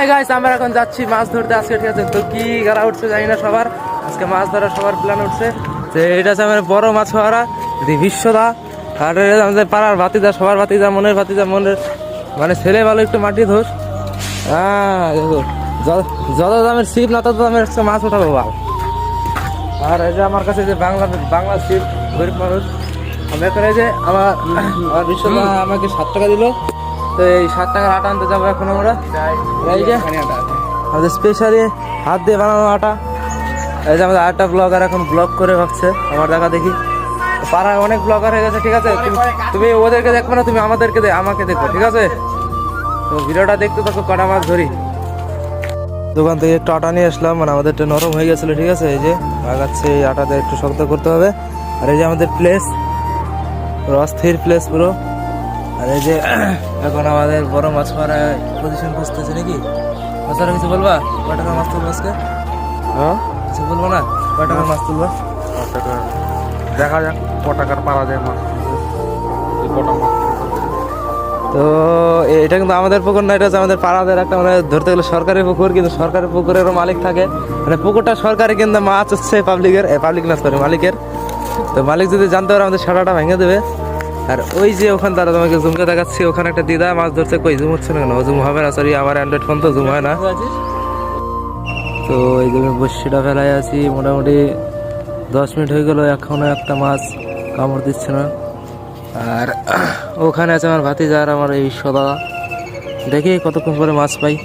Guys আমরা এখন যাচ্ছি মাছ ধরতে আজকে, ঠিক আছে? তো কি গাড়া উঠছে জানি না, সবার আজকে মাছ ধরার সবার প্ল্যান উঠছে। তো এটা হচ্ছে আমার বড় মাছ হওয়ারা বিশ্বদা, আর আমাদের পাড়ার ভাতিজা, সবার ভাতিজা, মনের মানে ছেলে ভালো একটু মাটি ধোস। হ্যাঁ দেখো, যত দামের ছিপ না তত দামের একটা মাছ উঠাবো ভালো। আর এই যে আমার কাছে যে বাংলা ছিপ, গরিব মানুষ আমি এখন, এই যে আমার বিশ্বদা আমাকে 7 টাকা দিল। তো এই 7 টাকার আটা আনতে যাবো এখন আমরা। এই যে আমাদের স্পেশালি হাত দিয়ে বানানো আটা। এই যে আমাদের আটটা ব্লগার এখন ব্লগ করে ভাবছে আমার দেখা দেখি। পাড়ায় অনেক ব্লগার হয়ে গেছে, ঠিক আছে? তুমি ওদেরকে দেখবে না, তুমি আমাকে দেখো, ঠিক আছে? তো ভিডিওটা দেখতে থাকো, কটা মাছ ধরি। দোকান থেকে একটু আটা নিয়ে আসলাম, মানে আমাদের একটু নরম হয়ে গেছিলো, ঠিক আছে? এই যে লাগাচ্ছে, এই আটাতে একটু শক্ত করতে হবে। আর এই যে আমাদের প্লেস, অস্থির প্লেস পুরো। আর এই যে এখন আমাদের বড় মাছ মারা পজিশন খুঁজতেছে নাকি। মাছারা কিছু বলবা? কয় টাকার মাছ তুলবো আজকে? হ্যাঁ কিছু বলবো না? কয় টাকার মাছ তুলবো? দেখা যাক ক টাকার পাওয়া যায় মাছ। তো এটা কিন্তু আমাদের পুকুর না, এটা হচ্ছে আমাদের পাড়াদের একটা, মানে ধরতে গেলে সরকারি পুকুর, কিন্তু সরকারি পুকুরেরও মালিক থাকে, মানে পুকুরটা সরকারি কিন্তু মাছ হচ্ছে পাবলিক না, সরি মালিকের। তো মালিক যদি জানতে পারে আমাদের সারাটা ভেঙে দেবে। আর ওই যে ওখানে তারা তোমাকে জুমকে দেখাচ্ছি, ওখানে একটা দিদা মাছ ধরছে। কই জুম হচ্ছে না কেন? জুম হবে না, সরি আমার অ্যান্ড্রয়েড ফোন তো জুম হয় না। তো এই যে বসিটা ফেলাই আছি, মোটামুটি 10 মিনিট হয়ে গেল, এখনো একটা মাছ কামড় দিচ্ছে না। আর ওখানে আছে আমার ভাতিজা আর আমার এই সদা, দেখি কতক্ষণ পরে মাছ পাই।